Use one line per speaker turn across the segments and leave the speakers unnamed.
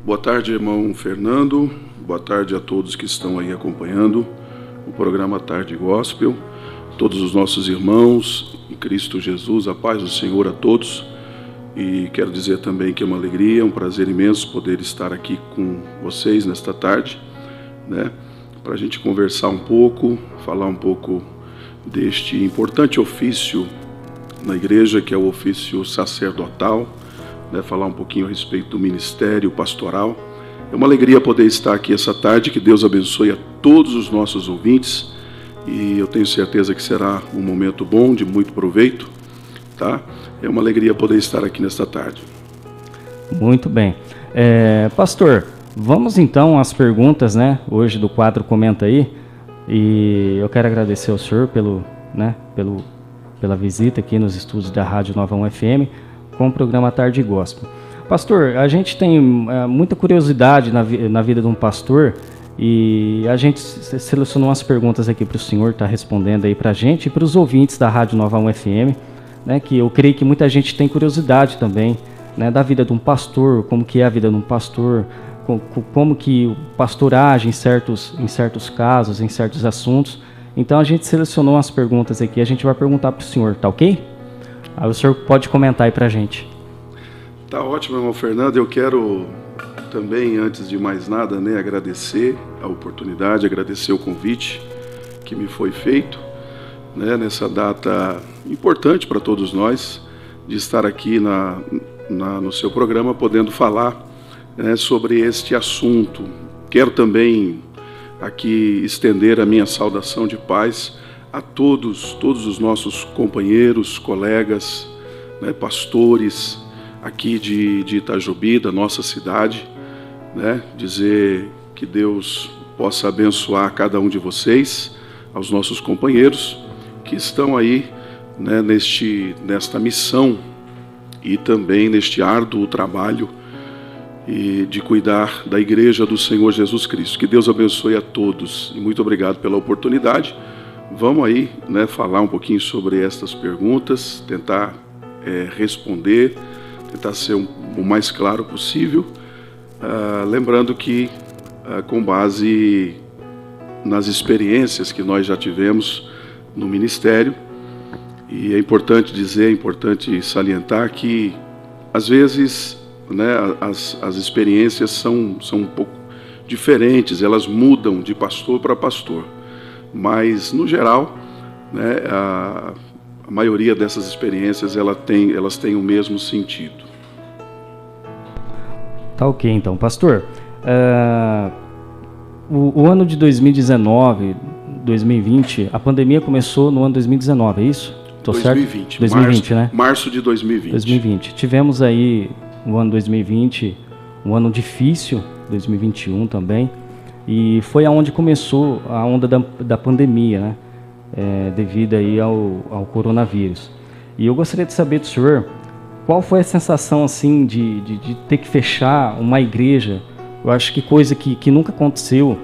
Boa tarde, irmão Fernando. Boa tarde a todos que estão aí acompanhando o programa Tarde Gospel. Todos os nossos irmãos em Cristo Jesus, a paz do Senhor a todos. E quero dizer também que é uma alegria, um prazer imenso poder estar aqui com vocês nesta tarde, né? Para a gente conversar um pouco, falar um pouco deste importante ofício na igreja, que é o ofício sacerdotal, né? Falar um pouquinho a respeito do ministério pastoral. É uma alegria poder estar aqui essa tarde, que Deus abençoe a todos os nossos ouvintes, e eu tenho certeza que será um momento bom, de muito proveito, tá? É uma alegria poder estar aqui nesta tarde.
Muito bem. Pastor, vamos então às perguntas, né? Hoje do quadro Comenta Aí, e eu quero agradecer ao senhor pela visita aqui nos estúdios da Rádio Nova 1 FM com o programa Tarde Gospel. Pastor, a gente tem muita curiosidade na vida de um pastor, e a gente selecionou umas perguntas aqui para o senhor estar respondendo aí para a gente e para os ouvintes da Rádio Nova 1 FM, né, que eu creio que muita gente tem curiosidade também, né, da vida de um pastor, como que é a vida de um pastor, como que o pastor age em certos casos, em certos assuntos. Então a gente selecionou umas perguntas aqui, a gente vai perguntar para o senhor, tá ok? Aí o senhor pode comentar aí para a gente.
Tá ótimo, irmão Fernando. Eu quero também, antes de mais nada, né, agradecer a oportunidade, agradecer o convite que me foi feito, né, nessa data importante para todos nós, de estar aqui no seu programa, podendo falar, né, sobre este assunto. Quero também aqui estender a minha saudação de paz a todos os nossos companheiros, colegas, né, pastores aqui de Itajobi, da nossa cidade, né, dizer que Deus possa abençoar cada um de vocês, aos nossos companheiros que estão aí, né, nesta missão e também neste árduo trabalho e de cuidar da igreja do Senhor Jesus Cristo. Que Deus abençoe a todos e muito obrigado pela oportunidade. Vamos aí, né, falar um pouquinho sobre estas perguntas, tentar responder, tentar ser o mais claro possível, lembrando que com base nas experiências que nós já tivemos no ministério, e é importante dizer, é importante salientar que às vezes, né, as experiências são um pouco diferentes, elas mudam de pastor para pastor, mas no geral, né, a maioria dessas experiências elas têm o mesmo sentido.
Tá ok, então, pastor. O ano de 2019, 2020, a pandemia começou no ano 2019, é isso? Tô
2020,
certo? 2020, né?
Março de 2020.
2020. Tivemos aí o ano 2020, um ano difícil, 2021 também, e foi aonde começou a onda da pandemia, né? Devido aí ao coronavírus. E eu gostaria de saber do senhor, qual foi a sensação assim de ter que fechar uma igreja? Eu acho que coisa que nunca aconteceu,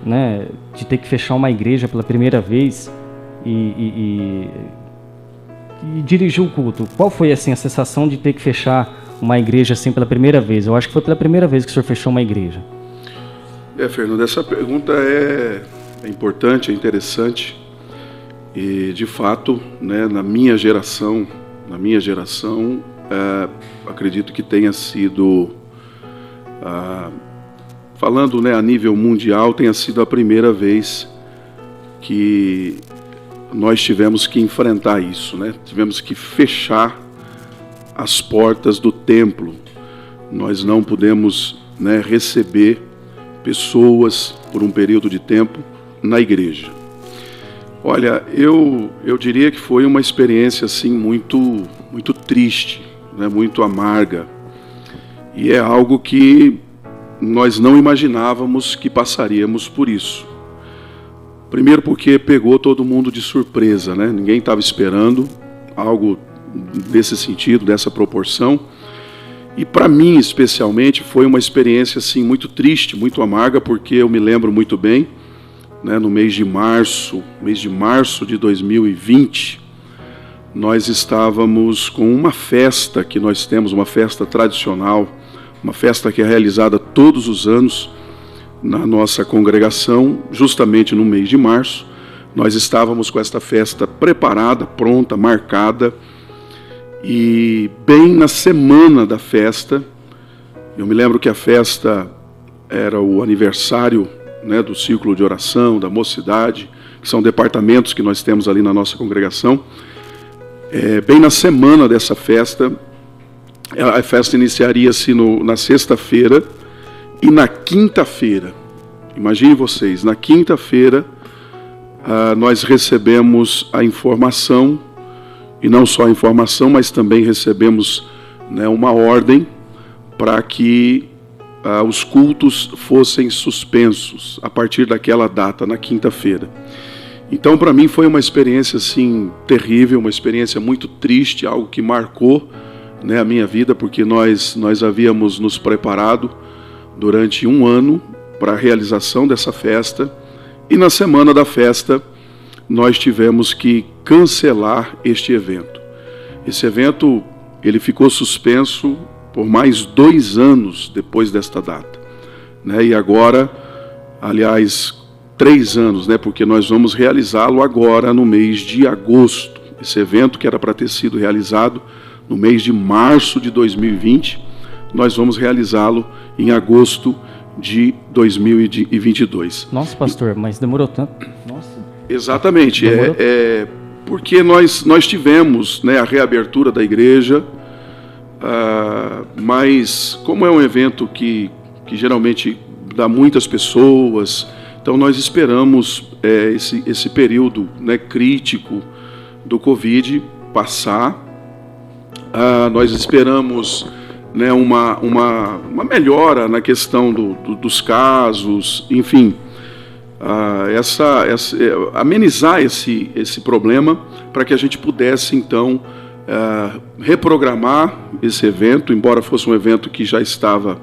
né? De ter que fechar uma igreja pela primeira vez e dirigir o culto. Qual foi assim a sensação de ter que fechar uma igreja assim pela primeira vez? Eu acho que foi pela primeira vez que o senhor fechou uma igreja.
Fernando, essa pergunta é importante, é interessante. E, de fato, né, na minha geração, acredito que tenha sido, falando, né, a nível mundial, tenha sido a primeira vez que nós tivemos que enfrentar isso, né? Tivemos que fechar as portas do templo. Nós não pudemos, né, receber pessoas por um período de tempo na igreja. Olha, eu diria que foi uma experiência assim muito triste, né, muito amarga, e é algo que nós não imaginávamos que passaríamos por isso. Primeiro porque pegou todo mundo de surpresa, né? Ninguém estava esperando algo desse sentido, dessa proporção. E para mim, especialmente, foi uma experiência assim muito triste, muito amarga, porque eu me lembro muito bem, né, no mês de março de 2020, nós estávamos com uma festa que nós temos, uma festa tradicional uma festa que é realizada todos os anos na nossa congregação, justamente no mês de março. Nós estávamos com esta festa preparada, pronta, marcada, e bem na semana da festa, eu me lembro que a festa era o aniversário, né, do círculo de oração, da mocidade, que são departamentos que nós temos ali na nossa congregação. Bem na semana dessa festa, a festa iniciaria-se na sexta-feira, e na quinta-feira, imaginem vocês, na quinta-feira, nós recebemos a informação, e não só a informação, mas também recebemos, né, uma ordem para que os cultos fossem suspensos a partir daquela data, na quinta-feira. Então, para mim, foi uma experiência assim, terrível, uma experiência muito triste, algo que marcou, né, a minha vida, porque nós havíamos nos preparado durante um ano para a realização dessa festa, e na semana da festa nós tivemos que cancelar este evento. Esse evento ele ficou suspenso por mais 2 anos depois desta data, né? E agora, aliás, 3 anos, né? Porque nós vamos realizá-lo agora no mês de agosto. Esse evento que era para ter sido realizado no mês de março de 2020, nós vamos realizá-lo em agosto de 2022.
Nossa, pastor, mas demorou tanto. Nossa.
Exatamente, porque nós tivemos, né, a reabertura da igreja, mas como é um evento que geralmente dá muitas pessoas, então nós esperamos esse período, né, crítico do Covid passar. Nós esperamos, né, uma melhora na questão dos casos, enfim, amenizar esse problema para que a gente pudesse então reprogramar esse evento, embora fosse um evento que já estava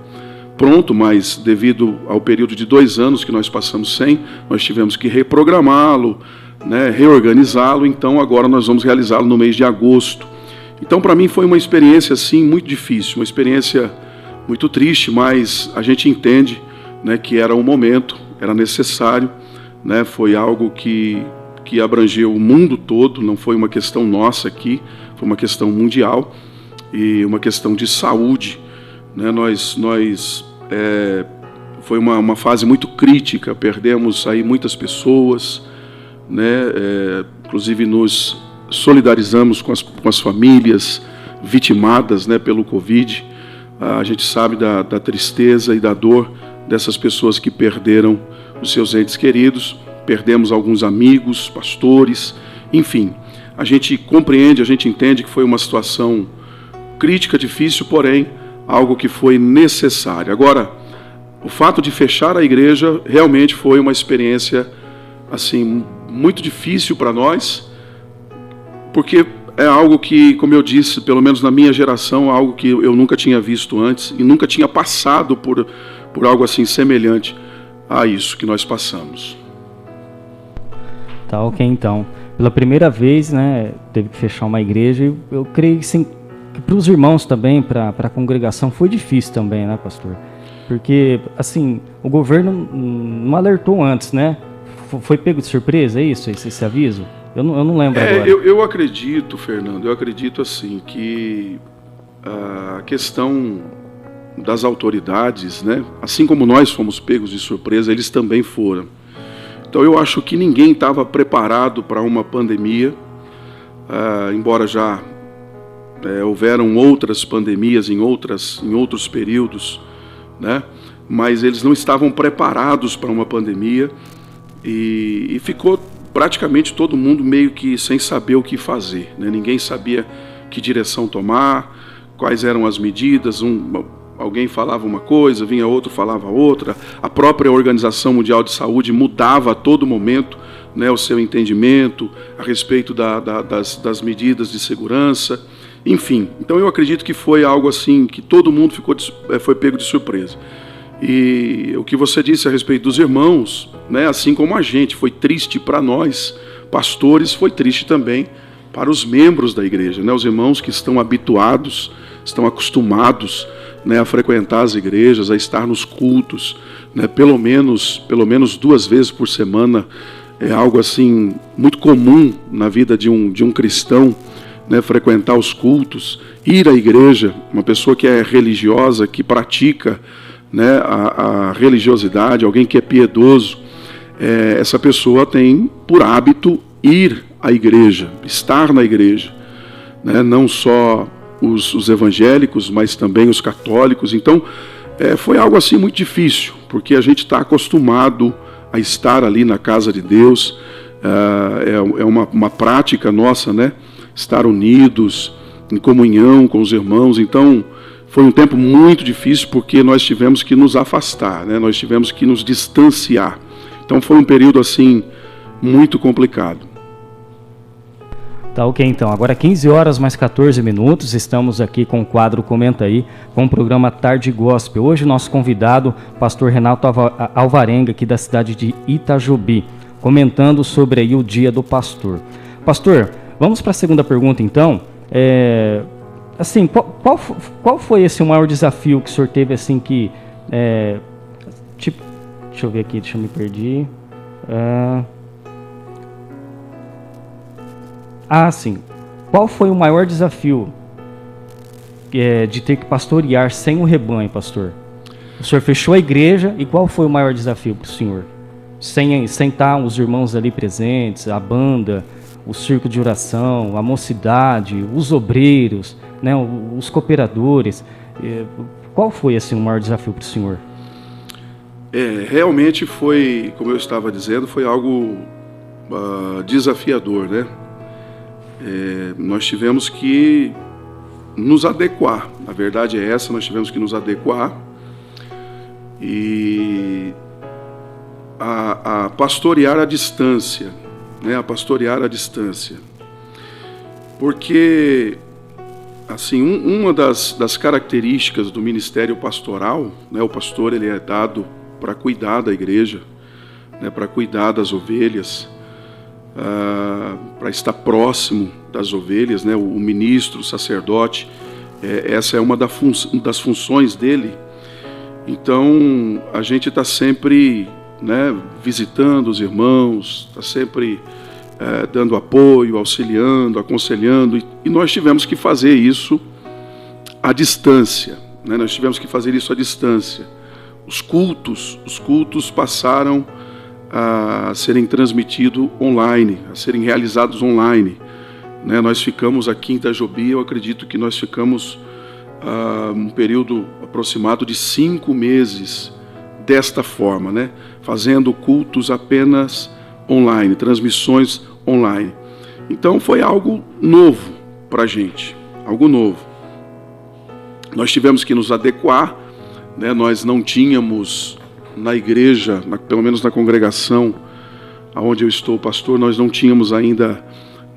pronto, mas devido ao período de 2 anos que nós passamos sem, nós tivemos que reprogramá-lo, né, reorganizá-lo. Então agora nós vamos realizá-lo no mês de agosto. Então para mim foi uma experiência assim muito difícil, uma experiência muito triste, mas a gente entende, né, que era um momento, era necessário, né, foi algo que abrangeu o mundo todo, não foi uma questão nossa aqui, foi uma questão mundial e uma questão de saúde, né? Foi uma fase muito crítica, perdemos aí muitas pessoas, né? Inclusive nos solidarizamos com as famílias vitimadas, né, pelo Covid. A gente sabe da tristeza e da dor dessas pessoas que perderam os seus entes queridos, perdemos alguns amigos, pastores, enfim. A gente compreende, a gente entende que foi uma situação crítica, difícil, porém, algo que foi necessário. Agora, o fato de fechar a igreja realmente foi uma experiência assim, muito difícil para nós, porque é algo que, como eu disse, pelo menos na minha geração, algo que eu nunca tinha visto antes e nunca tinha passado por algo assim semelhante a isso que nós passamos.
Tá, ok, então. Pela primeira vez, né, teve que fechar uma igreja, e eu creio sim, que para os irmãos também, para a congregação, foi difícil também, né, pastor? Porque, assim, o governo não alertou antes, né? Foi pego de surpresa, é isso, esse aviso? Eu não lembro agora.
Eu acredito, Fernando, assim, que a questão das autoridades, né, assim como nós fomos pegos de surpresa, eles também foram. Então eu acho que ninguém estava preparado para uma pandemia, embora já houveram outras pandemias em outros períodos, né, mas eles não estavam preparados para uma pandemia e ficou praticamente todo mundo meio que sem saber o que fazer, né? Ninguém sabia que direção tomar, quais eram as medidas, alguém falava uma coisa, vinha outro, falava outra. A própria Organização Mundial de Saúde mudava a todo momento, né, o seu entendimento a respeito das medidas de segurança, enfim. Então eu acredito que foi algo assim, que todo mundo foi pego de surpresa. E o que você disse a respeito dos irmãos, né, assim como a gente, foi triste para nós, pastores, foi triste também para os membros da igreja, né, os irmãos que estão habituados estão acostumados, né, a frequentar as igrejas, a estar nos cultos, né, pelo menos 2 vezes por semana. É algo assim muito comum na vida de um cristão, né, frequentar os cultos, ir à igreja. Uma pessoa que é religiosa, que pratica, né, a religiosidade, alguém que é piedoso, essa pessoa tem por hábito ir à igreja, estar na igreja, né, não só os evangélicos, mas também os católicos. Então, foi algo assim muito difícil, porque a gente está acostumado a estar ali na casa de Deus, é uma prática nossa, né? Estar unidos, em comunhão com os irmãos. Então, foi um tempo muito difícil, porque nós tivemos que nos afastar, né? Nós tivemos que nos distanciar. Então, foi um período assim muito complicado.
Tá ok, então. Agora 15 horas mais 14 minutos, estamos aqui com o quadro Comenta Aí, com o programa Tarde Gospel. Hoje nosso convidado, pastor Renato Alvarenga, aqui da cidade de Itajobi, comentando sobre aí o Dia do Pastor. Pastor, vamos para a segunda pergunta, então. Assim, qual foi esse o maior desafio que o senhor teve, assim, que... tipo, deixa eu ver aqui, deixa eu me perder. Sim. Qual foi o maior desafio de ter que pastorear sem o rebanho, pastor? O senhor fechou a igreja, e qual foi o maior desafio para o senhor? Sem estar os irmãos ali presentes, a banda, o circo de oração, a mocidade, os obreiros, né, os cooperadores. Qual foi assim, o maior desafio para o senhor?
Realmente foi, como eu estava dizendo, foi algo desafiador, né? Nós tivemos que nos adequar, a verdade é essa, nós tivemos que nos adequar e a pastorear à distância, né? A pastorear à distância, porque assim, uma das características do ministério pastoral, né? O pastor, ele é dado para cuidar da igreja, né? Para cuidar das ovelhas, para estar próximo das ovelhas, né? O ministro, o sacerdote, essa é uma das funções dele. Então, a gente está sempre, né, visitando os irmãos, está sempre dando apoio, auxiliando, aconselhando, e nós tivemos que fazer isso à distância, né? Nós tivemos que fazer isso à distância. Os cultos passaram a serem transmitidos online, a serem realizados online, né? Nós ficamos aqui em Itajobi, eu acredito que nós ficamos um período aproximado de 5 meses desta forma, né? Fazendo cultos apenas online, transmissões online. Então foi algo novo para a gente, algo novo. Nós tivemos que nos adequar, né? Nós não tínhamos na igreja, pelo menos na congregação onde eu estou pastor, nós não tínhamos ainda,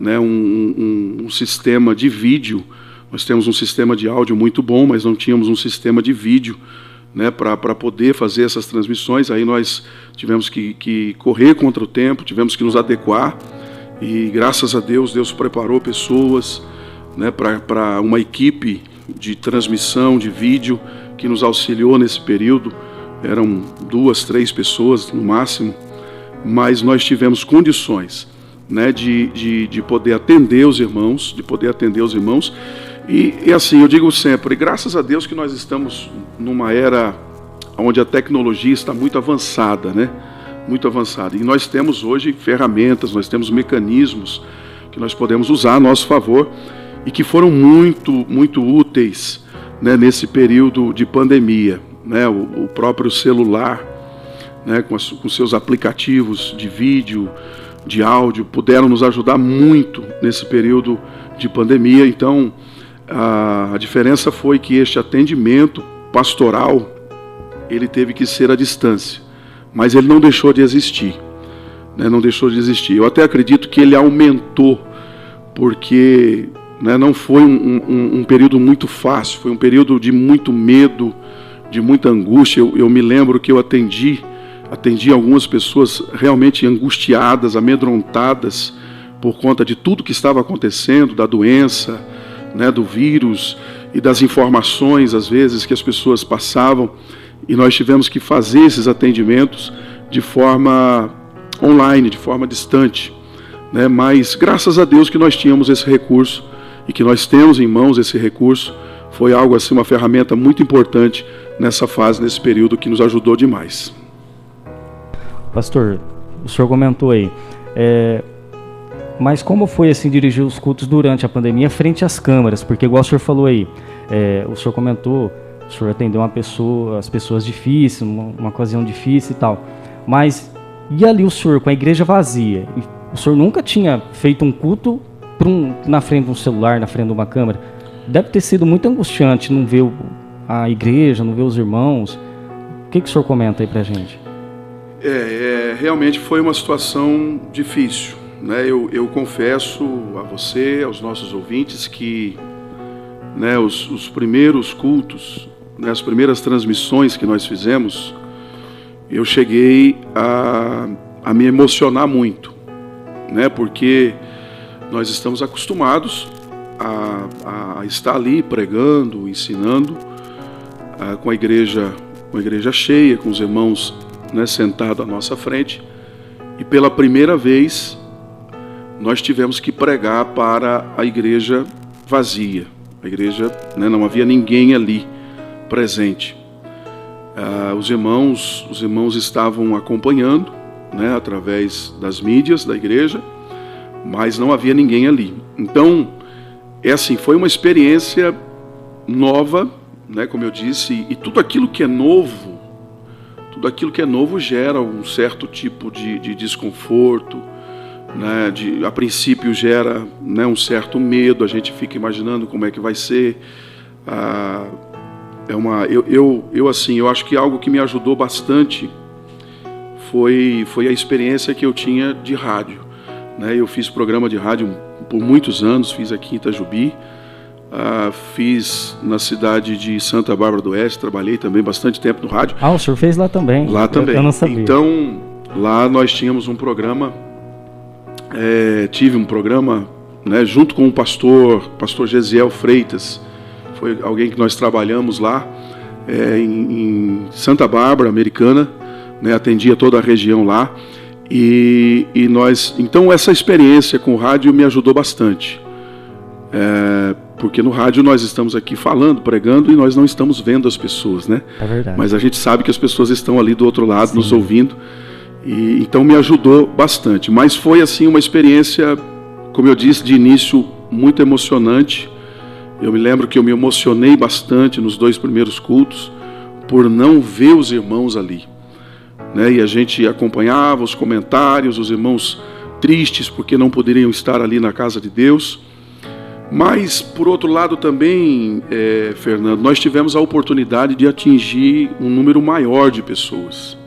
né, um sistema de vídeo. Nós temos um sistema de áudio muito bom, mas não tínhamos um sistema de vídeo, né, para poder fazer essas transmissões. Aí nós tivemos que correr contra o tempo, tivemos que nos adequar, e graças a Deus, Deus preparou pessoas, né, para uma equipe de transmissão de vídeo que nos auxiliou nesse período. Eram 2, 3 pessoas no máximo, mas nós tivemos condições, né, de poder atender os irmãos, e assim, eu digo sempre, graças a Deus que nós estamos numa era onde a tecnologia está muito avançada, né? Muito avançada. E nós temos hoje ferramentas, nós temos mecanismos que nós podemos usar a nosso favor e que foram muito, muito úteis, né, nesse período de pandemia, né? O próprio celular, né, com seus aplicativos de vídeo, de áudio, puderam nos ajudar muito nesse período de pandemia. Então, a diferença foi que este atendimento pastoral, ele teve que ser à distância, mas ele não deixou de existir, né? Não deixou de existir. Eu até acredito que ele aumentou, porque, né, não foi um período muito fácil, foi um período de muito medo, de muita angústia. Eu me lembro que eu atendi algumas pessoas realmente angustiadas, amedrontadas por conta de tudo que estava acontecendo, da doença, né, do vírus, e das informações, às vezes, que as pessoas passavam, e nós tivemos que fazer esses atendimentos de forma online, de forma distante, né? Mas graças a Deus que nós tínhamos esse recurso e que nós temos em mãos esse recurso. Foi algo assim, uma ferramenta muito importante nessa fase, nesse período, que nos ajudou demais.
Pastor, o senhor comentou aí, mas como foi assim dirigir os cultos durante a pandemia frente às câmeras? Porque igual o senhor falou aí, o senhor comentou, o senhor atendeu as pessoas difíceis, uma ocasião difícil e tal, mas e ali o senhor com a igreja vazia? O senhor nunca tinha feito um culto na frente de um celular, na frente de uma câmera? Deve ter sido muito angustiante não ver a igreja, não ver os irmãos. O que o senhor comenta aí pra gente?
Realmente foi uma situação difícil, né? Eu confesso a você, aos nossos ouvintes, que, né, os primeiros cultos, né, as primeiras transmissões que nós fizemos, eu cheguei a me emocionar muito, né? Porque nós estamos acostumados a estar ali pregando, ensinando, com a igreja cheia, com os irmãos, né, sentados à nossa frente, e pela primeira vez nós tivemos que pregar para a igreja vazia. A igreja, né, não havia ninguém ali presente. Os irmãos estavam acompanhando, né, através das mídias da igreja, mas não havia ninguém ali. Então, foi uma experiência nova, né, como eu disse, e tudo aquilo que é novo gera um certo tipo de desconforto, né, a princípio gera, né, um certo medo, a gente fica imaginando como é que vai ser. Eu acho que algo que me ajudou bastante foi a experiência que eu tinha de rádio, né? Eu fiz programa de rádio por muitos anos, fiz aqui em Itajubi, fiz na cidade de Santa Bárbara do Oeste, trabalhei também bastante tempo no rádio.
O senhor fez lá também?
Lá também.
Eu não sabia.
Então, lá nós tínhamos um programa, tive um programa, né, junto com o pastor Gesiel Freitas, foi alguém que nós trabalhamos lá, em Santa Bárbara, Americana, né, atendia toda a região lá, e então essa experiência com o rádio me ajudou bastante, porque no rádio nós estamos aqui falando, pregando, e nós não estamos vendo as pessoas, né?
É verdade.
Mas a gente sabe que as pessoas estão ali do outro lado, sim, nos ouvindo, e então me ajudou bastante. Mas foi assim uma experiência, como eu disse, de início muito emocionante. Eu me lembro que eu me emocionei bastante nos 2 primeiros cultos por não ver os irmãos ali, né? E a gente acompanhava os comentários, os irmãos tristes porque não poderiam estar ali na casa de Deus. Mas, por outro lado também, Fernando, nós tivemos a oportunidade de atingir um número maior de pessoas,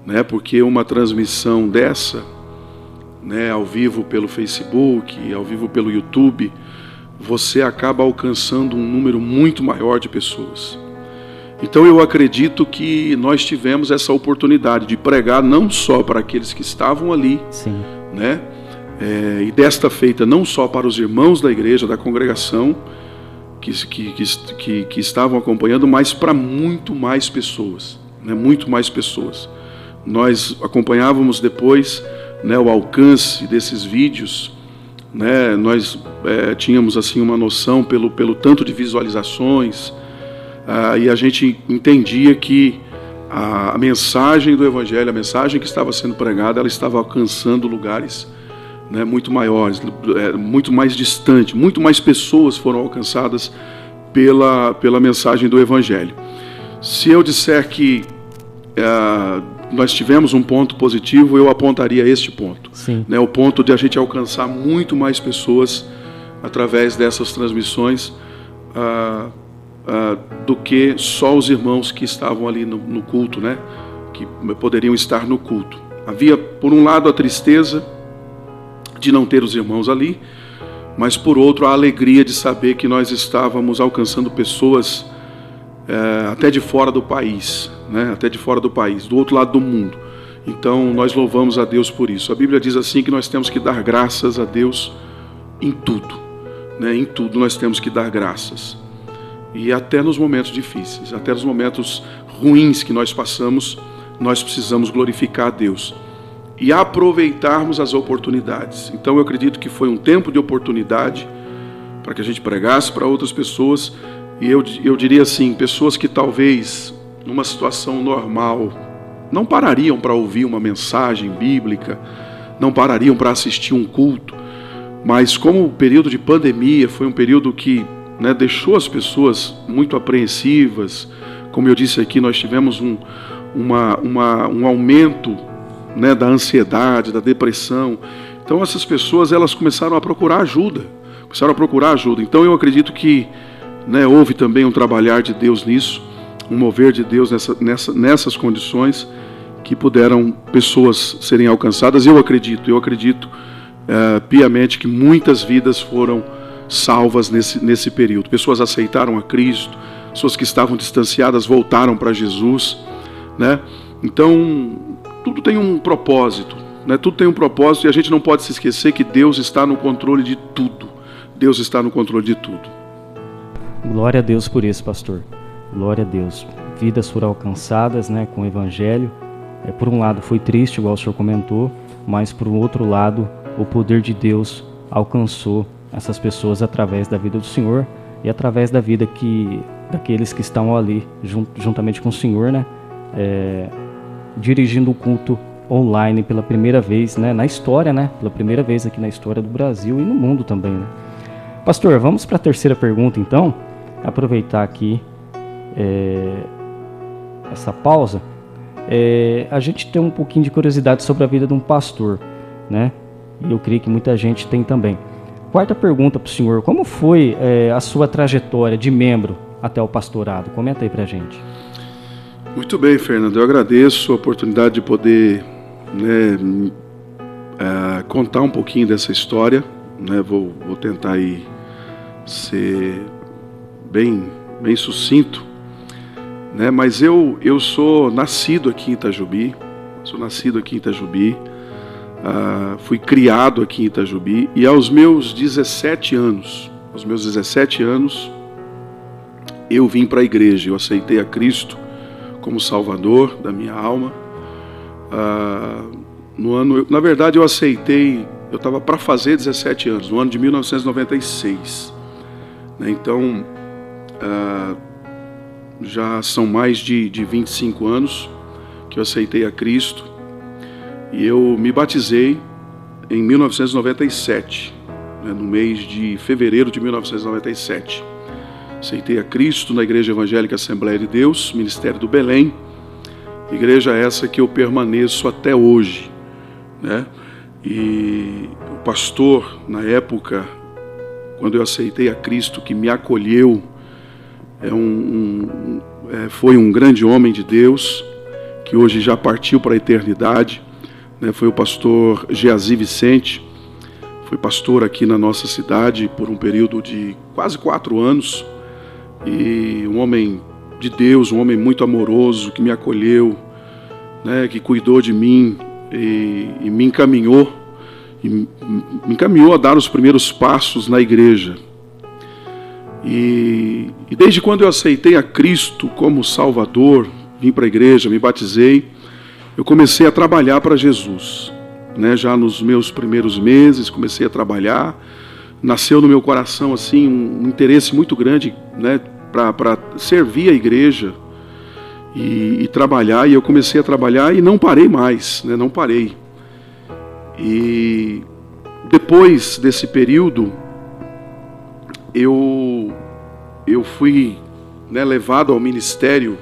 né? Porque uma transmissão dessa, né, ao vivo pelo Facebook, ao vivo pelo YouTube, você acaba alcançando um número muito maior de pessoas. Então eu acredito que nós tivemos essa oportunidade de pregar não só para aqueles que estavam ali, sim, né? E desta feita não só para os irmãos da igreja, da congregação que estavam acompanhando, mas para muito mais pessoas, né? Muito mais pessoas. Nós acompanhávamos depois, né, o alcance desses vídeos, né? Nós tínhamos assim uma noção pelo tanto de visualizações, e a gente entendia que a mensagem do Evangelho, a mensagem que estava sendo pregada, ela estava alcançando lugares, né, muito maiores, muito mais distante, muito mais pessoas foram alcançadas pela mensagem do Evangelho. Se eu disser que nós tivemos um ponto positivo, eu apontaria este ponto, né, o ponto de a gente alcançar muito mais pessoas através dessas transmissões do que só os irmãos que estavam ali no culto, né, que poderiam estar no culto. Havia, por um lado, a tristeza de não ter os irmãos ali, mas por outro a alegria de saber que nós estávamos alcançando pessoas até de fora do país, né? Até de fora do país, do outro lado do mundo. Então nós louvamos a Deus por isso. A Bíblia diz assim que nós temos que dar graças a Deus em tudo, né? Em tudo nós temos que dar graças. E até nos momentos difíceis, até nos momentos ruins que nós passamos, nós precisamos glorificar a Deus e aproveitarmos as oportunidades. Então eu acredito que foi um tempo de oportunidade para que a gente pregasse para outras pessoas, e eu diria assim, pessoas que talvez numa situação normal não parariam para ouvir uma mensagem bíblica, não parariam para assistir um culto, mas como o período de pandemia foi um período que, né, deixou as pessoas muito apreensivas, como eu disse aqui, nós tivemos um aumento, né, da ansiedade, da depressão. Então essas pessoas, elas começaram a procurar ajuda, Então eu acredito que, né, houve também um trabalhar de Deus nisso, um mover de Deus nessas condições, que puderam pessoas serem alcançadas. Eu acredito piamente que muitas vidas foram salvas nesse período. Pessoas aceitaram a Cristo, pessoas que estavam distanciadas voltaram para Jesus, né? Então, tudo tem um propósito, né? Tudo tem um propósito, e a gente não pode se esquecer que Deus está no controle de tudo. Deus está no controle de tudo.
Glória a Deus por isso, pastor. Glória a Deus. Vidas foram alcançadas, né, com o Evangelho. Por um lado foi triste, igual o senhor comentou, mas por outro lado, o poder de Deus alcançou essas pessoas através da vida do Senhor e através da vida daqueles que estão ali juntamente com o Senhor, né, dirigindo o culto online pela primeira vez, né, na história, né, pela primeira vez aqui na história do Brasil e no mundo também, né. Pastor, vamos para a terceira pergunta então, aproveitar aqui essa pausa. A gente tem um pouquinho de curiosidade sobre a vida de um pastor, né? E eu creio que muita gente tem também. Quarta pergunta para o senhor: como foi a sua trajetória de membro até o pastorado? Comenta aí para a gente.
Muito bem, Fernando. Eu agradeço a oportunidade de poder, né, contar um pouquinho dessa história, né? Vou tentar aí ser bem sucinto, né? Mas eu sou nascido aqui em Itajubi, fui criado aqui em Itajubi, e aos meus 17 anos, eu vim para a igreja, eu aceitei a Cristo como Salvador da minha alma. Na verdade eu aceitei, eu estava para fazer 17 anos, no ano de 1996, né? Então, já são mais de 25 anos que eu aceitei a Cristo, e eu me batizei em 1997, né, no mês de fevereiro de 1997. Aceitei a Cristo na Igreja Evangélica Assembleia de Deus, Ministério do Belém, igreja essa que eu permaneço até hoje, né? E o pastor, na época, quando eu aceitei a Cristo, que me acolheu, foi um grande homem de Deus, que hoje já partiu para a eternidade, né? Foi o pastor Geazi Vicente, foi pastor aqui na nossa cidade por um período de quase 4 anos, e um homem de Deus, um homem muito amoroso, que me acolheu, né? Que cuidou de mim e me encaminhou a dar os primeiros passos na igreja. E desde quando eu aceitei a Cristo como Salvador, vim para a igreja, me batizei, eu comecei a trabalhar para Jesus, né? Já nos meus primeiros meses comecei a trabalhar, nasceu no meu coração assim um interesse muito grande, né, para servir a igreja e trabalhar, e eu comecei a trabalhar e não parei mais, né? Não parei. E depois desse período, eu fui, né, levado ao ministério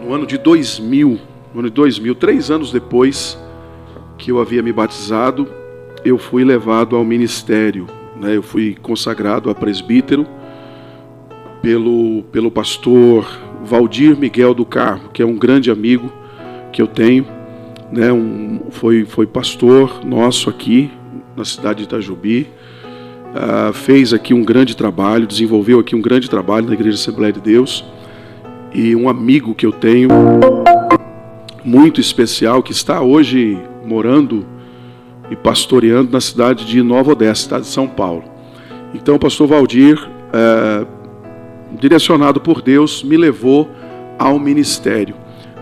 no ano de 2000, 3 anos depois que eu havia me batizado, eu fui levado ao ministério, né? Eu fui consagrado a presbítero pelo pastor Valdir Miguel do Carmo, que é um grande amigo que eu tenho, né? Foi pastor nosso aqui na cidade de Itajubi, fez aqui um grande trabalho, desenvolveu aqui um grande trabalho na Igreja Assembleia de Deus, e um amigo que eu tenho muito especial, que está hoje morando e pastoreando na cidade de Nova Odessa, cidade de São Paulo. Então o pastor Valdir direcionado por Deus, me levou ao ministério,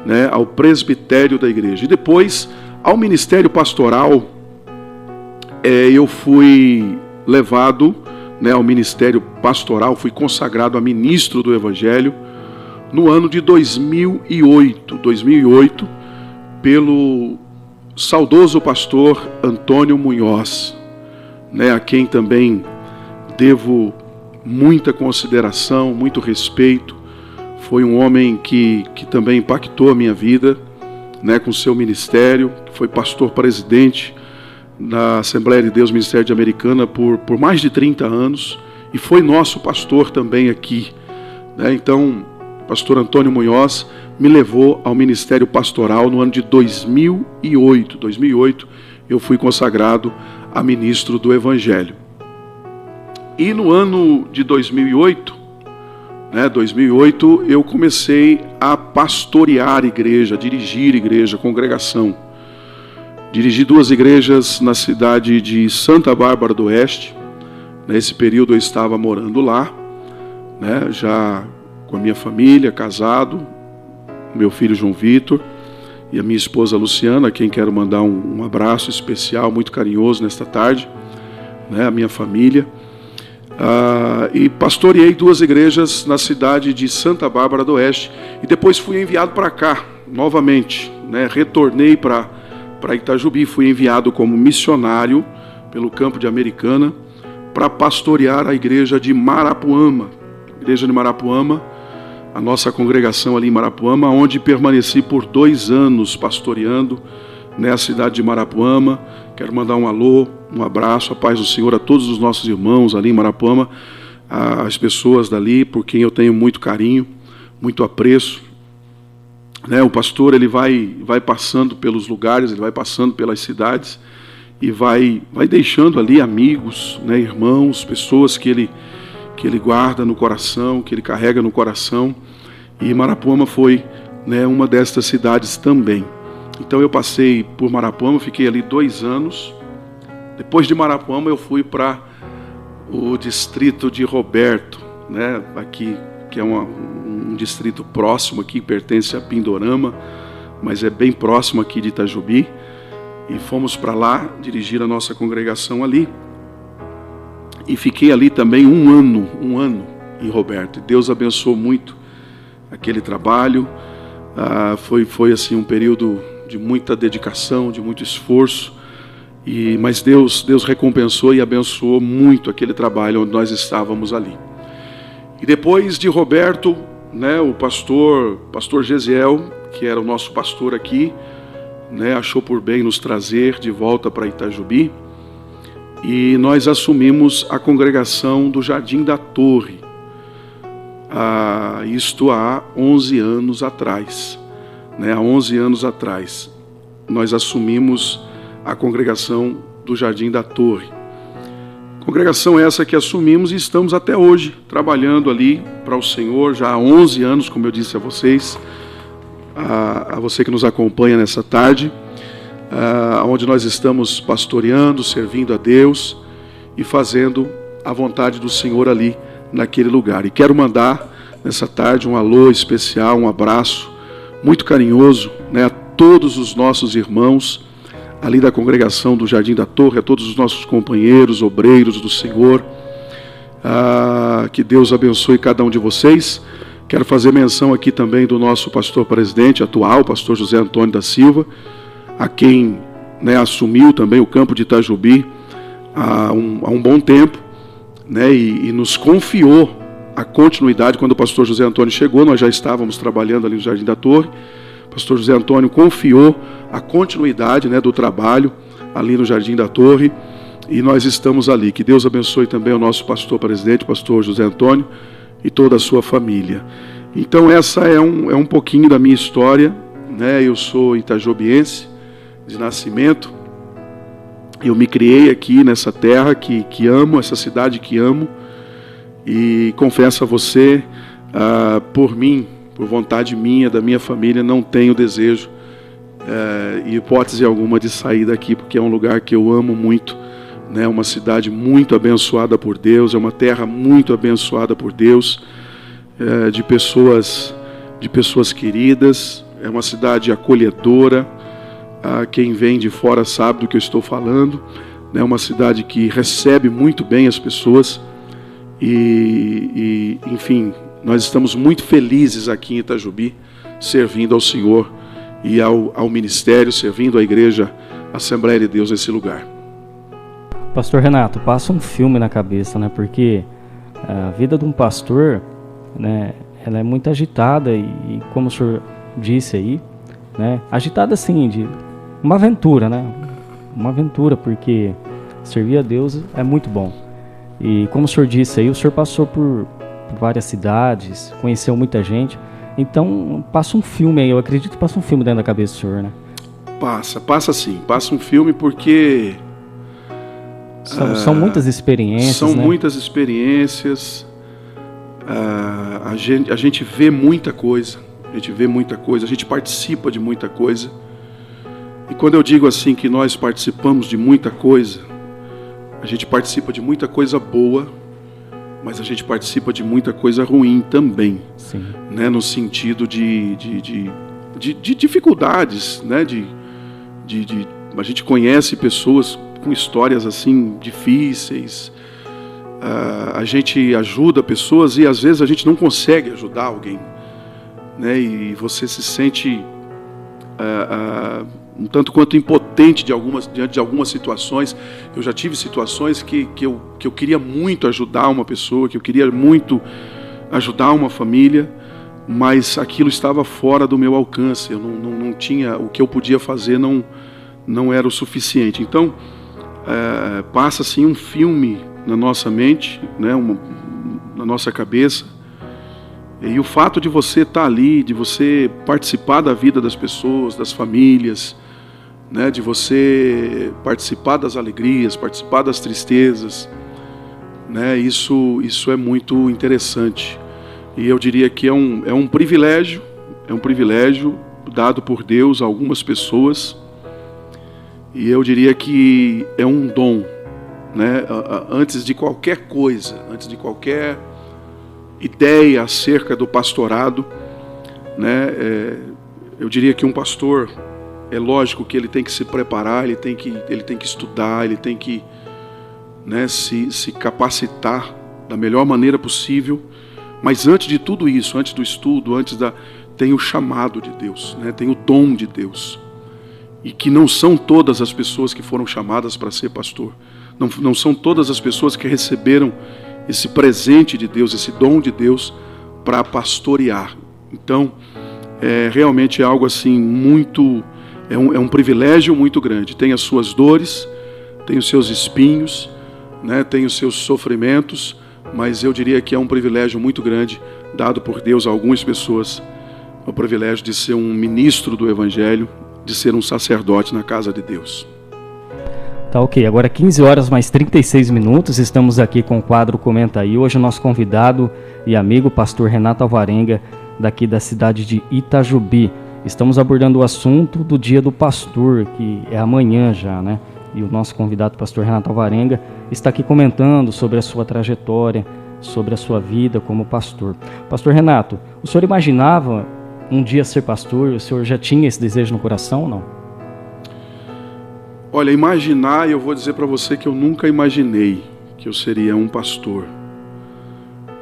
né, ao presbitério da igreja. E depois, ao ministério pastoral, eu fui levado, né, ao ministério pastoral, fui consagrado a ministro do Evangelho no ano de 2008, pelo saudoso pastor Antônio Munhoz, né, a quem também devo muita consideração, muito respeito. Foi um homem que também impactou a minha vida, né, com seu ministério, foi pastor presidente da Assembleia de Deus Ministério de Americana por mais de 30 anos e foi nosso pastor também aqui, né? Então, pastor Antônio Munhoz me levou ao ministério pastoral no ano de 2008. 2008 eu fui consagrado a ministro do Evangelho. E no ano de 2008, eu comecei a pastorear a igreja, a dirigir a igreja, a congregação. Dirigi 2 igrejas na cidade de Santa Bárbara do Oeste. Nesse período eu estava morando lá, né, já com a minha família, casado, meu filho João Vitor e a minha esposa Luciana, a quem quero mandar um abraço especial, muito carinhoso nesta tarde, né, a minha família. E pastoreei 2 igrejas na cidade de Santa Bárbara do Oeste e depois fui enviado para cá novamente, né, retornei para Itajubi, fui enviado como missionário pelo campo de Americana para pastorear a igreja de Marapuama. Igreja de Marapuama, a nossa congregação ali em Marapuama, onde permaneci por 2 anos pastoreando, né, a cidade de Marapuama. Quero mandar um alô, um abraço, a paz do Senhor a todos os nossos irmãos ali em Marapuama, as pessoas dali por quem eu tenho muito carinho, muito apreço. Né, o pastor ele vai passando pelos lugares, ele vai passando pelas cidades e vai deixando ali amigos, né, irmãos, pessoas que ele guarda no coração, que ele carrega no coração. E Marapuama foi, né, uma destas cidades também. Então eu passei por Marapuama, fiquei ali 2 anos. Depois de Marapuama eu fui para o distrito de Roberto, né, aqui, que é um distrito próximo aqui, pertence a Pindorama, mas é bem próximo aqui de Itajubi. E fomos para lá, dirigir a nossa congregação ali. E fiquei ali também um ano em Roberto. E Deus abençoou muito aquele trabalho. Foi assim um período de muita dedicação, de muito esforço. Mas Deus recompensou e abençoou muito aquele trabalho onde nós estávamos ali. E depois de Roberto, né, o pastor Gesiel, que era o nosso pastor aqui, né, achou por bem nos trazer de volta para Itajubi. E nós assumimos a congregação do Jardim da Torre, isto há 11 anos atrás. Né, há 11 anos atrás, nós assumimos a congregação do Jardim da Torre. Congregação essa que assumimos e estamos até hoje trabalhando ali para o Senhor, já há 11 anos, como eu disse a vocês, a você que nos acompanha nessa tarde, onde nós estamos pastoreando, servindo a Deus e fazendo a vontade do Senhor ali naquele lugar. E quero mandar nessa tarde um alô especial, um abraço muito carinhoso, né, a todos os nossos irmãos ali da congregação do Jardim da Torre, a todos os nossos companheiros, obreiros do Senhor. Que Deus abençoe cada um de vocês. Quero fazer menção aqui também do nosso pastor presidente atual, pastor José Antônio da Silva, a quem, né, assumiu também o campo de Itajubi há um bom tempo, né, e nos confiou a continuidade. Quando o pastor José Antônio chegou, nós já estávamos trabalhando ali no Jardim da Torre. O pastor José Antônio confiou a continuidade, né, do trabalho ali no Jardim da Torre, e nós estamos ali. Que Deus abençoe também o nosso pastor presidente, o pastor José Antônio, e toda a sua família. Então essa é um pouquinho da minha história, né? Eu sou itajobiense de nascimento, eu me criei aqui nessa terra que amo, essa cidade que amo, e confesso a você, por mim, por vontade minha, da minha família, não tenho desejo e hipótese alguma de sair daqui, porque é um lugar que eu amo muito, né? Uma cidade muito abençoada por Deus, é uma terra muito abençoada por Deus. de pessoas queridas, é uma cidade acolhedora. Quem vem de fora sabe do que eu estou falando. É uma cidade que recebe muito bem as pessoas e enfim, nós estamos muito felizes aqui em Itajubi, servindo ao Senhor e ao ministério, servindo a Igreja Assembleia de Deus nesse lugar.
Pastor Renato, passa um filme na cabeça, né? Porque a vida de um pastor, né, ela é muito agitada e como o senhor disse aí, né, agitada assim, de uma aventura, né? Uma aventura, porque servir a Deus é muito bom. E como o senhor disse aí, o senhor passou por várias cidades, conheceu muita gente. Então, passa um filme aí, eu acredito que passa um filme dentro da cabeça do senhor, né?
Passa sim, passa um filme porque...
São muitas experiências,
São
né?
muitas experiências, a gente vê muita coisa, a gente participa de muita coisa. E quando eu digo assim que nós participamos de muita coisa, a gente participa de muita coisa boa, mas a gente participa de muita coisa ruim também.
Sim.
Né? No sentido de dificuldades, né? A gente conhece pessoas com histórias assim difíceis, a gente ajuda pessoas e às vezes a gente não consegue ajudar alguém, né? E você se sente um tanto quanto impotente diante de algumas situações. Eu já tive situações que eu queria muito ajudar uma pessoa, que eu queria muito ajudar uma família, mas aquilo estava fora do meu alcance. Eu não tinha, o que eu podia fazer não era o suficiente. Então, passa assim um filme na nossa mente, né, na nossa cabeça, e o fato de você estar ali, de você participar da vida das pessoas, das famílias, né, de você participar das alegrias, participar das tristezas, né, isso é muito interessante. E eu diria que é um privilégio dado por Deus a algumas pessoas. E eu diria que é um dom, né? Antes de qualquer coisa, antes de qualquer ideia acerca do pastorado, né? Eu diria que um pastor, é lógico que ele tem que se preparar, ele tem que estudar, ele tem que, né, se capacitar da melhor maneira possível. Mas antes de tudo isso, antes do estudo, tem o chamado de Deus, né? Tem o dom de Deus. E que não são todas as pessoas que foram chamadas para ser pastor. Não são todas as pessoas que receberam esse presente de Deus, esse dom de Deus para pastorear. Então, realmente é algo assim muito... É um privilégio muito grande. Tem as suas dores, tem os seus espinhos, né, tem os seus sofrimentos, mas eu diria que é um privilégio muito grande dado por Deus a algumas pessoas. O privilégio de ser um ministro do Evangelho, de ser um sacerdote na casa de Deus.
Tá ok, agora 15 horas mais 36 minutos, estamos aqui com o quadro Comenta Aí. Hoje o nosso convidado e amigo, pastor Renato Alvarenga, daqui da cidade de Itajubi. Estamos abordando o assunto do Dia do Pastor, que é amanhã já, né? E o nosso convidado, pastor Renato Alvarenga, está aqui comentando sobre a sua trajetória, sobre a sua vida como pastor. Pastor Renato, o senhor imaginava um dia ser pastor? O senhor já tinha esse desejo no coração ou não?
Olha, imaginar, eu vou dizer para você que eu nunca imaginei que eu seria um pastor,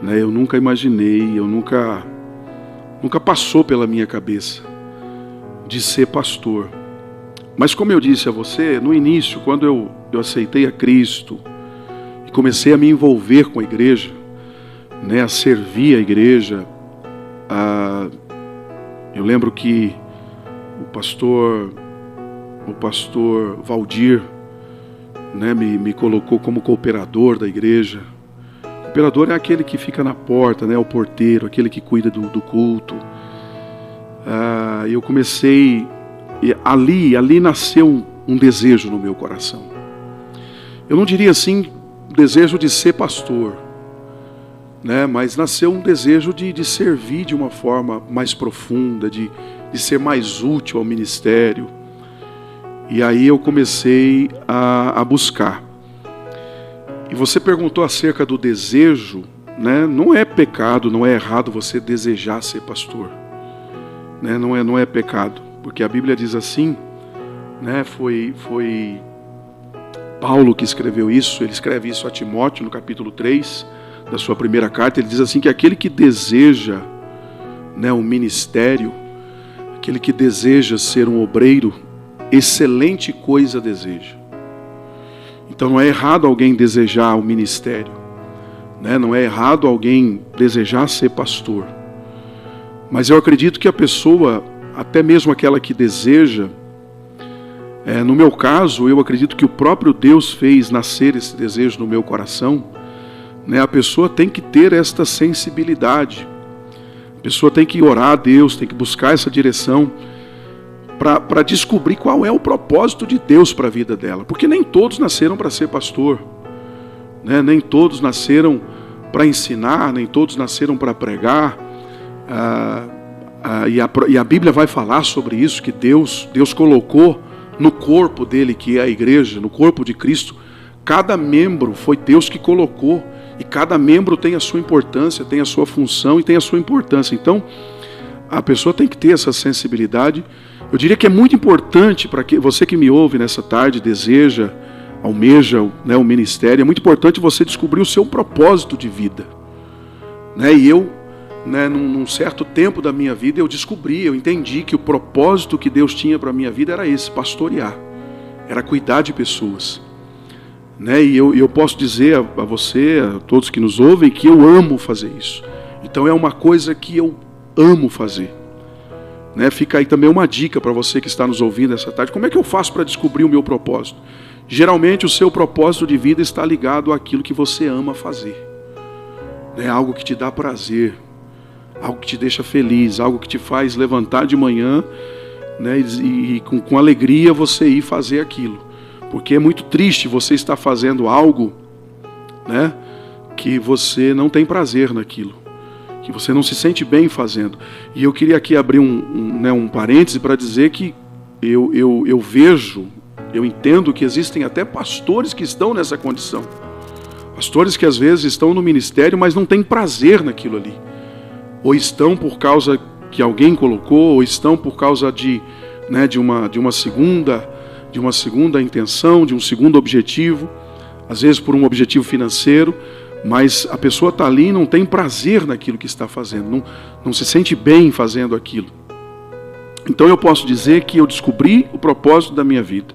né? Eu nunca imaginei, nunca passou pela minha cabeça de ser pastor. Mas como eu disse a você, no início, quando eu aceitei a Cristo e comecei a me envolver com a igreja, né, a servir a igreja, eu lembro que o pastor Valdir, né, me colocou como cooperador da igreja. O cooperador é aquele que fica na porta, né, o porteiro, aquele que cuida do culto. Eu comecei, ali nasceu um desejo no meu coração. Eu não diria assim, desejo de ser pastor, né, mas nasceu um desejo de servir de uma forma mais profunda, de ser mais útil ao ministério. E aí eu comecei a buscar. E você perguntou acerca do desejo, né, não é pecado, não é errado você desejar ser pastor, né, não é pecado, porque a Bíblia diz assim, né, foi Paulo que escreveu isso, ele escreve isso a Timóteo no capítulo 3 da sua primeira carta, ele diz assim que aquele que deseja, né, um ministério, aquele que deseja ser um obreiro, excelente coisa deseja. Então não é errado alguém desejar o ministério, né? Não é errado alguém desejar ser pastor. Mas eu acredito que a pessoa, até mesmo aquela que deseja, no meu caso, eu acredito que o próprio Deus fez nascer esse desejo no meu coração, né? A pessoa tem que ter esta sensibilidade. A pessoa tem que orar a Deus, tem que buscar essa direção para descobrir qual é o propósito de Deus para a vida dela. Porque nem todos nasceram para ser pastor, né? Nem todos nasceram para ensinar, nem todos nasceram para pregar. E a Bíblia vai falar sobre isso, que Deus colocou no corpo dele, que é a igreja, no corpo de Cristo, cada membro foi Deus que colocou, e cada membro tem a sua importância, tem a sua função e tem a sua importância. Então, a pessoa tem que ter essa sensibilidade. Eu diria que é muito importante para que você que me ouve nessa tarde, deseja, almeja, né, o ministério, é muito importante você descobrir o seu propósito de vida, né? E eu, né, num certo tempo da minha vida, eu entendi que o propósito que Deus tinha para a minha vida era esse, pastorear, era cuidar de pessoas, né? E eu posso dizer a você, a todos que nos ouvem, que eu amo fazer isso. Então é uma coisa que eu amo fazer, né? Fica aí também uma dica para você que está nos ouvindo essa tarde. Como é que eu faço para descobrir o meu propósito? Geralmente o seu propósito de vida está ligado àquilo que você ama fazer, né? Algo que te dá prazer, algo que te deixa feliz, algo que te faz levantar de manhã, né, e com alegria você ir fazer aquilo. Porque é muito triste você estar fazendo algo, né, que você não tem prazer naquilo, que você não se sente bem fazendo. E eu queria aqui abrir um parêntese para dizer que eu vejo, eu entendo que existem até pastores que estão nessa condição. Pastores que às vezes estão no ministério, mas não têm prazer naquilo ali. Ou estão por causa que alguém colocou, ou estão por causa de uma segunda intenção, de um segundo objetivo, às vezes por um objetivo financeiro, mas a pessoa está ali e não tem prazer naquilo que está fazendo, não se sente bem fazendo aquilo. Então eu posso dizer que eu descobri o propósito da minha vida.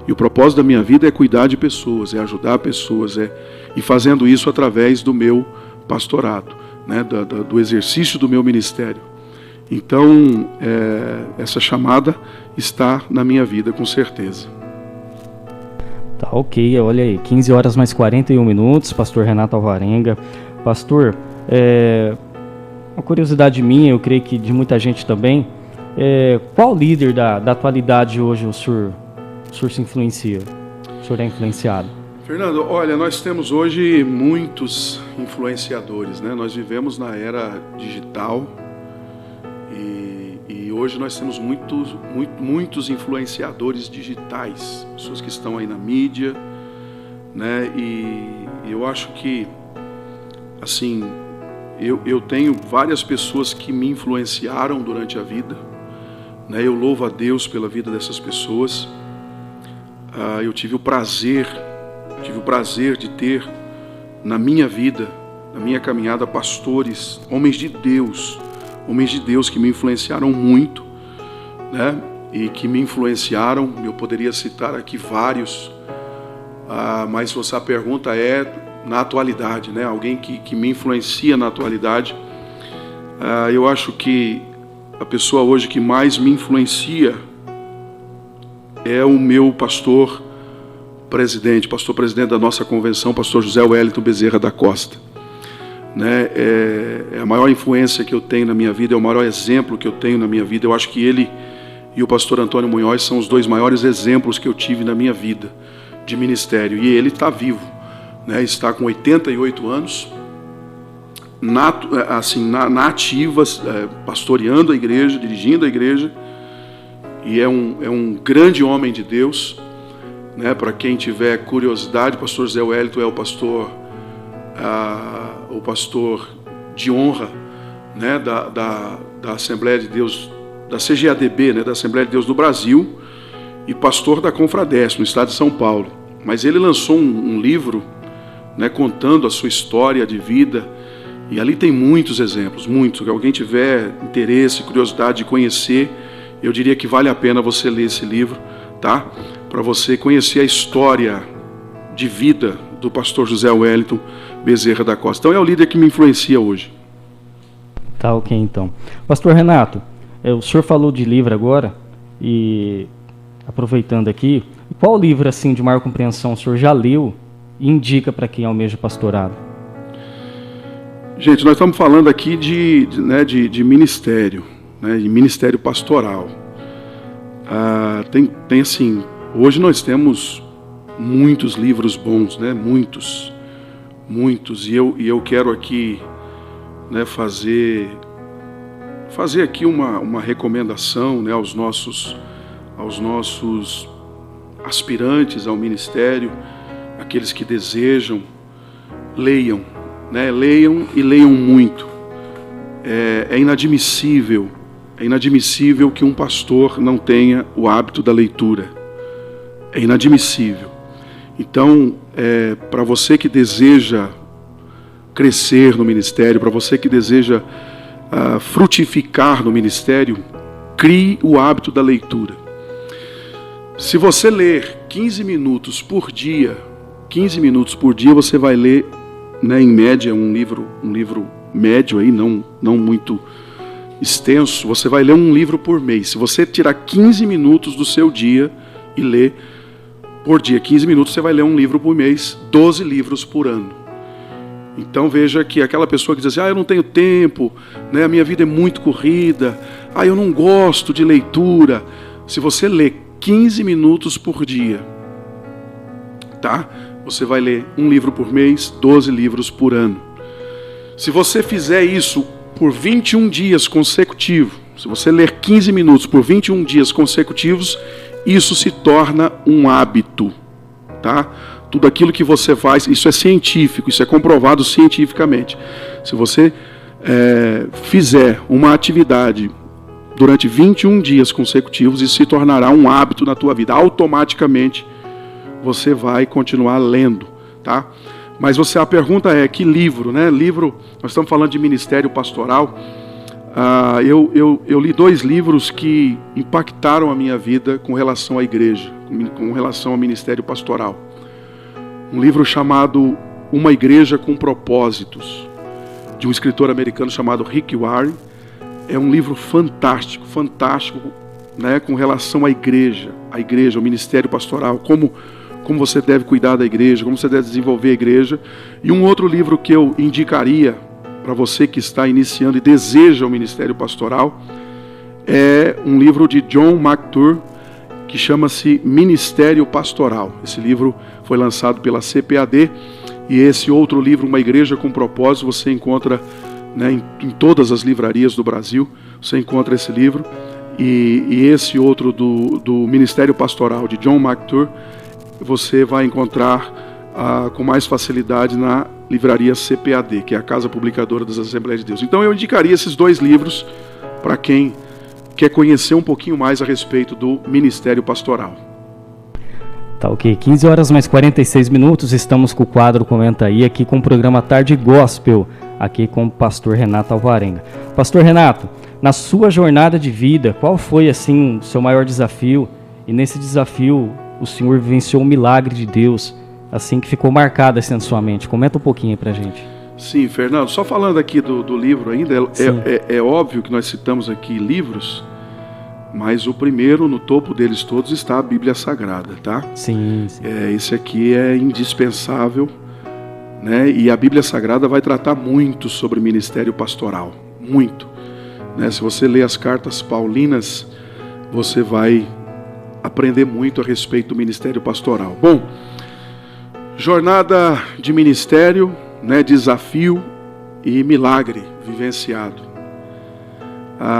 E o propósito da minha vida é cuidar de pessoas, é ajudar pessoas, e fazendo isso através do meu pastorado, né, do exercício do meu ministério. Então, essa chamada está na minha vida, com certeza.
Tá ok, olha aí, 15 horas mais 41 minutos, pastor Renato Alvarenga. Pastor, uma curiosidade minha, eu creio que de muita gente também, qual líder da atualidade hoje o senhor se influencia? O senhor é influenciado?
Fernando, olha, nós temos hoje muitos influenciadores, né? Nós vivemos na era digital e hoje nós temos muitos influenciadores digitais, pessoas que estão aí na mídia, né? E eu acho que, assim, eu tenho várias pessoas que me influenciaram durante a vida, né? Eu louvo a Deus pela vida dessas pessoas. Eu tive o prazer de ter na minha vida, na minha caminhada, pastores, homens de Deus que me influenciaram muito, né? E que me influenciaram, eu poderia citar aqui vários, mas a pergunta é na atualidade, né? Alguém que me influencia na atualidade. Eu acho que a pessoa hoje que mais me influencia é o meu pastor presidente da nossa convenção, pastor José Wellington Bezerra da Costa, né? É a maior influência que eu tenho na minha vida, é o maior exemplo que eu tenho na minha vida. Eu acho que ele e o pastor Antônio Munhoz são os dois maiores exemplos que eu tive na minha vida de ministério. E ele está vivo, né? Está com 88 anos, na ativa, pastoreando a igreja, dirigindo a igreja, e é um grande homem de Deus, né? Para quem tiver curiosidade, o pastor José Wellington é o pastor o pastor de honra, né, da Assembleia de Deus, da CGADB, né, da Assembleia de Deus do Brasil, e pastor da Confradesp, no estado de São Paulo. Mas ele lançou um livro, né, contando a sua história de vida, e ali tem muitos exemplos, muitos. Se alguém tiver interesse, curiosidade de conhecer, eu diria que vale a pena você ler esse livro, tá? Para você conhecer a história de vida do pastor José Wellington Bezerra da Costa. Então é o líder que me influencia hoje.
Tá, ok, então. Pastor Renato, o senhor falou de livro agora, e aproveitando aqui, qual livro assim de maior compreensão o senhor já leu e indica para quem almeja pastorado?
Gente, nós estamos falando aqui de ministério, né, de ministério pastoral. Tem assim, hoje nós temos muitos livros bons, né, muitos, e eu quero aqui, né, fazer aqui uma recomendação, né, aos nossos aspirantes ao ministério, aqueles que desejam, leiam, né, leiam e leiam muito. É inadmissível que um pastor não tenha o hábito da leitura. É inadmissível. Então, para você que deseja crescer no ministério, para você que deseja frutificar no ministério, crie o hábito da leitura. Se você ler 15 minutos por dia, você vai ler, né, em média, um livro médio, aí, não muito extenso, você vai ler um livro por mês. Se você tirar 15 minutos do seu dia e ler por dia 15 minutos, você vai ler um livro por mês, 12 livros por ano. Então veja que aquela pessoa que diz assim, eu não tenho tempo, né, a minha vida é muito corrida, eu não gosto de leitura. Se você lê 15 minutos por dia, tá? Você vai ler um livro por mês, 12 livros por ano. Se você fizer isso por 21 dias consecutivos, se você ler 15 minutos por 21 dias consecutivos, isso se torna um hábito, tá? Tudo aquilo que você faz, isso é científico, isso é comprovado cientificamente. Se você fizer uma atividade durante 21 dias consecutivos, isso se tornará um hábito na tua vida. Automaticamente você vai continuar lendo, tá? Mas a pergunta é, que livro, né? Livro, nós estamos falando de ministério pastoral. Eu li 2 livros que impactaram a minha vida com relação à igreja, com relação ao ministério pastoral. Um livro chamado Uma Igreja com Propósitos, de um escritor americano chamado Rick Warren. É um livro fantástico, né, com relação à igreja, o ministério pastoral, como você deve cuidar da igreja, como você deve desenvolver a igreja. E um outro livro que eu indicaria para você que está iniciando e deseja o ministério pastoral é um livro de John MacArthur, que chama-se Ministério Pastoral. Esse livro foi lançado pela CPAD, e esse outro livro, Uma Igreja com Propósito, você encontra, né, em todas as livrarias do Brasil, você encontra esse livro. E esse outro do Ministério Pastoral, de John MacArthur, você vai encontrar com mais facilidade na livraria CPAD, que é a Casa Publicadora das Assembleias de Deus. Então eu indicaria esses 2 livros para quem quer conhecer um pouquinho mais a respeito do ministério pastoral.
Tá, ok. 15 horas mais 46 minutos, estamos com o quadro Comenta Aí, aqui com o programa Tarde Gospel, aqui com o pastor Renato Alvarenga. Pastor Renato, na sua jornada de vida, qual foi assim o seu maior desafio? E nesse desafio, o senhor vivenciou um milagre de Deus, assim, que ficou marcado assim na sua mente. Comenta um pouquinho aí pra gente.
Sim, Fernando, só falando aqui do livro ainda, é óbvio que nós citamos aqui livros, mas o primeiro, no topo deles todos, está a Bíblia Sagrada, tá?
Sim.
Esse aqui é indispensável, né? E a Bíblia Sagrada vai tratar muito sobre ministério pastoral, muito, né? Se você ler as cartas paulinas, você vai aprender muito a respeito do ministério pastoral. Bom, jornada de ministério, né, desafio e milagre vivenciado.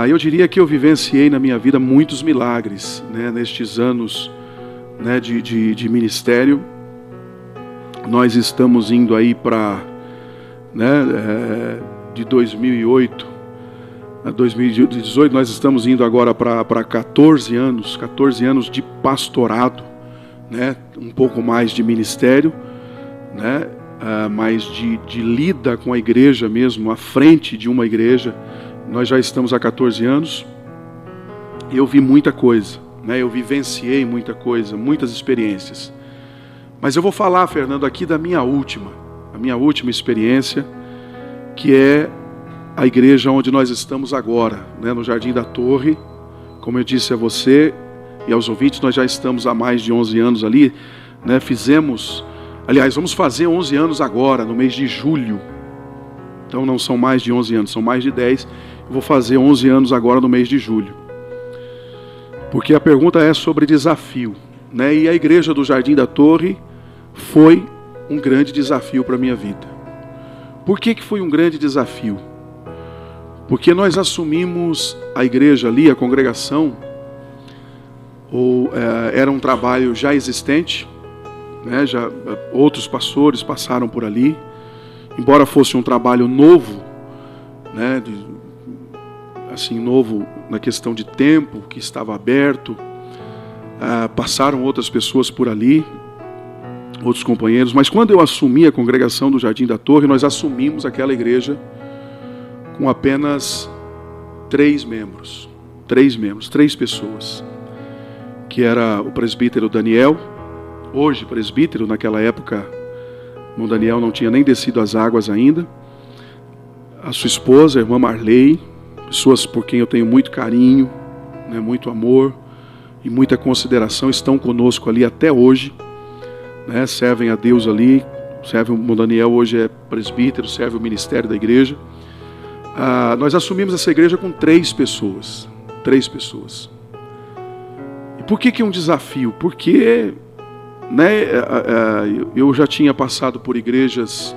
Eu diria que eu vivenciei na minha vida muitos milagres, né, nestes anos, né, de ministério. Nós estamos indo aí para né? De 2008 a 2018, nós estamos indo agora para 14 anos de pastorado, né? Um pouco mais de ministério, né? Mas de lida com a igreja mesmo, à frente de uma igreja. Nós já estamos há 14 anos. Eu vi muita coisa, né? Eu vivenciei muita coisa, muitas experiências. Mas eu vou falar, Fernando, aqui da minha última experiência, que é a igreja onde nós estamos agora, né? No Jardim da Torre. Como eu disse a você e aos ouvintes, nós já estamos há mais de 11 anos ali, né? Vamos fazer 11 anos agora, no mês de julho. Então não são mais de 11 anos, são mais de 10. Eu vou fazer 11 anos agora no mês de julho. Porque a pergunta é sobre desafio, né? E a igreja do Jardim da Torre foi um grande desafio para a minha vida. Por que foi um grande desafio? Porque nós assumimos a igreja ali, a congregação, era um trabalho já existente, né? Outros pastores passaram por ali, embora fosse um trabalho novo, né? Novo na questão de tempo, que estava aberto, passaram outras pessoas por ali, outros companheiros, mas quando eu assumi a congregação do Jardim da Torre, nós assumimos aquela igreja com apenas 3 pessoas, que era o presbítero Daniel, hoje presbítero, naquela época o Daniel não tinha nem descido as águas ainda, a sua esposa, a irmã Marley, pessoas por quem eu tenho muito carinho, né, muito amor e muita consideração, estão conosco ali até hoje, né, servem a Deus ali, o Daniel hoje é presbítero, serve o ministério da igreja. Nós assumimos essa igreja com 3 pessoas. E por que é um desafio? Porque, né, eu já tinha passado por igrejas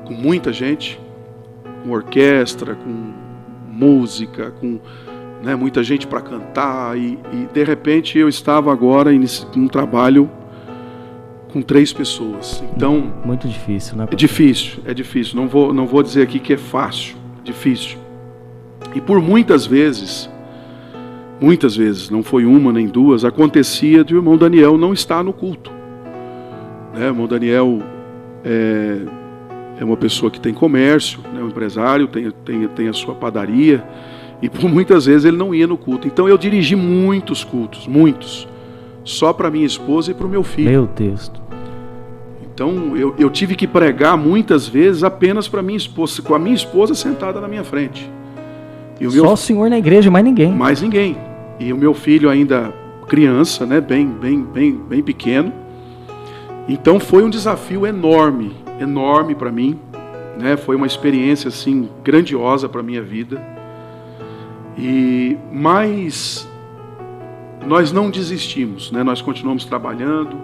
com muita gente, com orquestra, com música, com, né, muita gente para cantar, e de repente eu estava agora em um trabalho com 3 pessoas. Então, muito difícil, né? É difícil. Não vou dizer aqui que é fácil, difícil. E por muitas vezes, não foi uma nem duas, acontecia de o irmão Daniel não estar no culto, né? O irmão Daniel é uma pessoa que tem comércio, né? Um empresário, tem a sua padaria, e por muitas vezes ele não ia no culto. Então eu dirigi muitos cultos, só para minha esposa e para o meu filho. Meu Deus. Então eu tive que pregar muitas vezes apenas para minha esposa, com a minha esposa sentada na minha frente. Só o senhor na igreja, mais ninguém. Mais ninguém. E o meu filho ainda criança, né, bem pequeno. Então foi um desafio enorme para mim, né? Foi uma experiência assim grandiosa para a minha vida. Mas nós não desistimos, né? Nós continuamos trabalhando.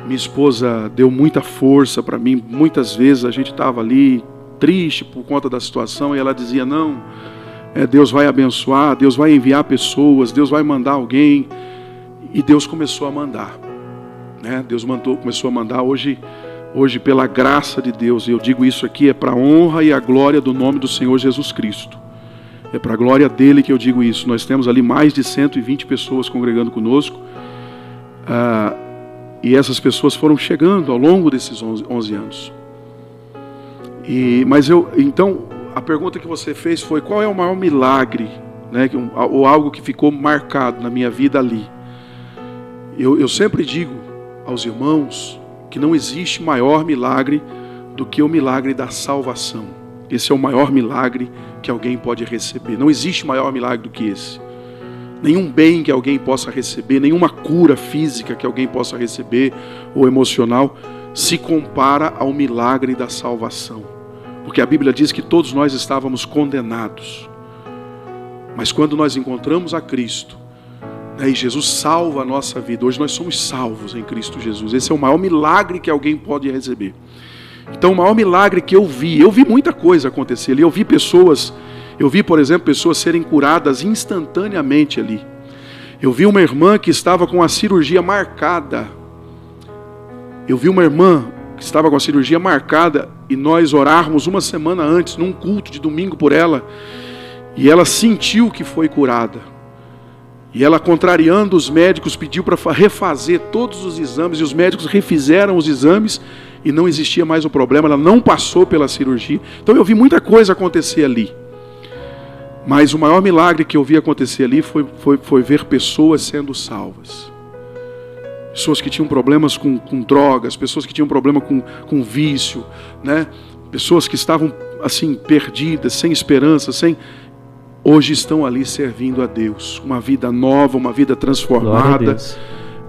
Minha esposa deu muita força para mim. Muitas vezes a gente estava ali triste por conta da situação e ela dizia: não, Deus vai abençoar, Deus vai enviar pessoas, Deus vai mandar alguém. E Deus começou a mandar, né? Começou a mandar. Hoje, pela graça de Deus, e eu digo isso aqui, é para a honra e a glória do nome do Senhor Jesus Cristo. É para a glória dele que eu digo isso. Nós temos ali mais de 120 pessoas congregando conosco. E essas pessoas foram chegando ao longo desses 11 anos. Então, a pergunta que você fez foi: qual é o maior milagre, né, ou algo que ficou marcado na minha vida ali? Eu sempre digo aos irmãos que não existe maior milagre do que o milagre da salvação. Esse é o maior milagre que alguém pode receber. Não existe maior milagre do que esse. Nenhum bem que alguém possa receber, nenhuma cura física que alguém possa receber, ou emocional, se compara ao milagre da salvação. Porque a Bíblia diz que todos nós estávamos condenados. Mas quando nós encontramos a Cristo, né, e Jesus salva a nossa vida, hoje nós somos salvos em Cristo Jesus. Esse é o maior milagre que alguém pode receber. Então, o maior milagre que eu vi muita coisa acontecer ali. Eu vi, por exemplo, pessoas serem curadas instantaneamente ali. Eu vi uma irmã que estava com a cirurgia marcada. e nós orarmos uma semana antes, num culto de domingo por ela, e ela sentiu que foi curada. E ela, contrariando os médicos, pediu para refazer todos os exames, e os médicos refizeram os exames, e não existia mais o problema, ela não passou pela cirurgia. Então eu vi muita coisa acontecer ali. Mas o maior milagre que eu vi acontecer ali foi ver pessoas sendo salvas. Pessoas que tinham problemas com drogas, pessoas que tinham problema com vício, né? Pessoas que estavam assim perdidas, sem esperança, hoje estão ali servindo a Deus. Uma vida nova, uma vida transformada.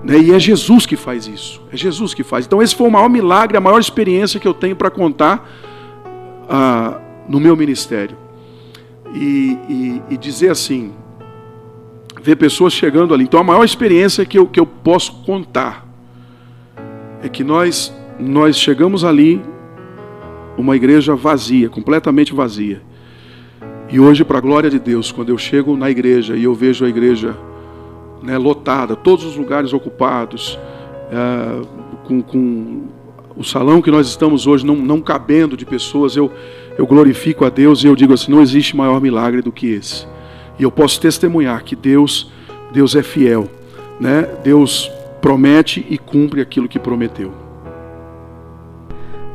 Né? E é Jesus que faz isso. É Jesus que faz. Então esse foi o maior milagre, a maior experiência que eu tenho para contar no meu ministério. E dizer assim, ver pessoas chegando ali. Então a maior experiência que eu posso contar é que nós chegamos ali, uma igreja vazia, completamente vazia. E hoje, para a glória de Deus, quando eu chego na igreja e eu vejo a igreja, né, lotada, todos os lugares ocupados, com o salão que nós estamos hoje não cabendo de pessoas, eu glorifico a Deus e eu digo assim, não existe maior milagre do que esse. E eu posso testemunhar que Deus é fiel, né? Deus promete e cumpre aquilo que prometeu.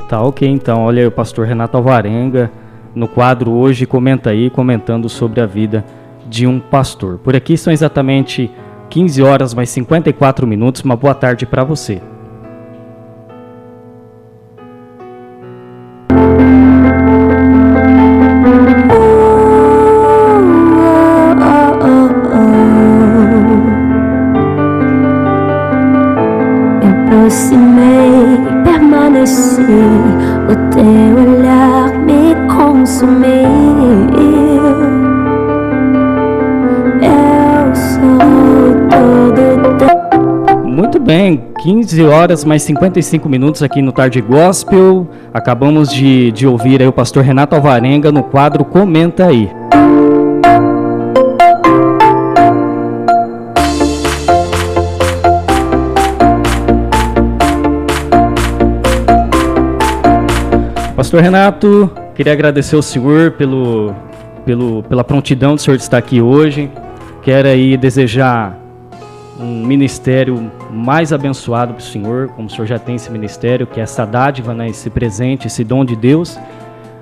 Tá, ok, então, olha aí o pastor Renato Alvarenga no quadro hoje comentando sobre a vida de um pastor. Por aqui são exatamente 15 horas mais 54 minutos, uma boa tarde para você.
Permaneci, o teu olhar me consumiu. Eu sou todo.
Muito bem, 15 horas mais 55 minutos aqui no Tarde Gospel. Acabamos de ouvir aí o pastor Renato Alvarenga no quadro Comenta Aí. Pastor Renato, queria agradecer ao senhor pela prontidão do senhor de estar aqui hoje. Quero aí desejar um ministério mais abençoado para o senhor, como o senhor já tem esse ministério, que é essa dádiva, né, esse presente, esse dom de Deus,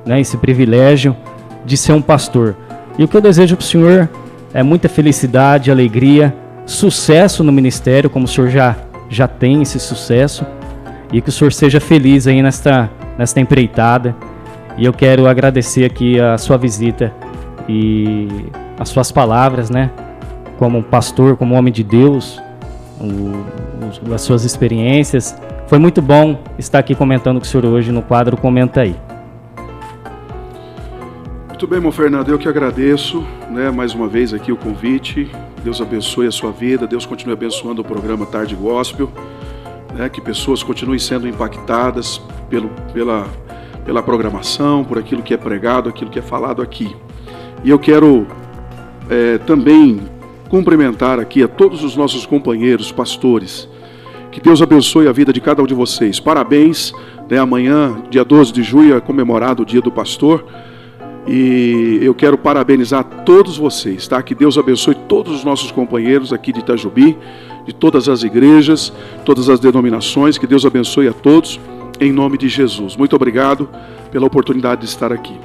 né, esse privilégio de ser um pastor. E o que eu desejo para o senhor é muita felicidade, alegria, sucesso no ministério, como o senhor já tem esse sucesso, e que o senhor seja feliz aí nesta empreitada. E eu quero agradecer aqui a sua visita e as suas palavras, né? Como pastor, como homem de Deus, as suas experiências. Foi muito bom estar aqui comentando com o senhor hoje no quadro Comenta Aí.
Muito bem, irmão Fernando, eu que agradeço, né, mais uma vez aqui o convite. Deus abençoe a sua vida, Deus continue abençoando o programa Tarde Gospel. Né, que pessoas continuem sendo impactadas pela programação, por aquilo que é pregado, aquilo que é falado aqui. E eu quero também cumprimentar aqui a todos os nossos companheiros, pastores. Que Deus abençoe a vida de cada um de vocês. Parabéns, né, amanhã, dia 12 de junho, é comemorado o Dia do Pastor. E eu quero parabenizar todos vocês, tá? Que Deus abençoe todos os nossos companheiros aqui de Itajubi, de todas as igrejas, todas as denominações. Que Deus abençoe a todos, em nome de Jesus. Muito obrigado pela oportunidade de estar aqui.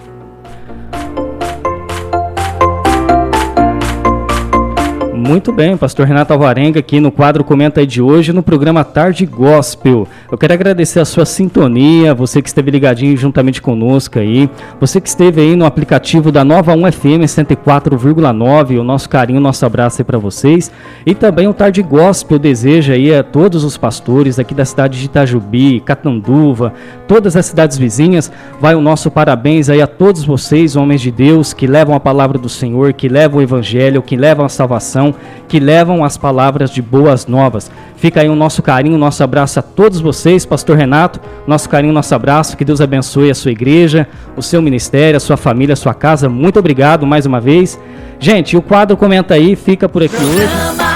Muito bem, pastor Renato Alvarenga aqui no quadro Comenta Aí de hoje, no programa Tarde Gospel. Eu quero agradecer a sua sintonia, você que esteve ligadinho juntamente conosco aí, você que esteve aí no aplicativo da Nova 1 FM 104,9, o nosso carinho, o nosso abraço aí para vocês. E também o Tarde Gospel deseja aí a todos os pastores aqui da cidade de Itajubi, Catanduva, todas as cidades vizinhas, vai o nosso parabéns aí a todos vocês, homens de Deus, que levam a palavra do Senhor, que levam o evangelho, que levam a salvação, que levam as palavras de boas novas. Fica aí o nosso carinho, o nosso abraço a todos vocês, pastor Renato, nosso carinho, nosso abraço, que Deus abençoe a sua igreja, o seu ministério, a sua família, a sua casa. Muito obrigado mais uma vez. Gente, o quadro Comenta Aí fica por aqui hoje.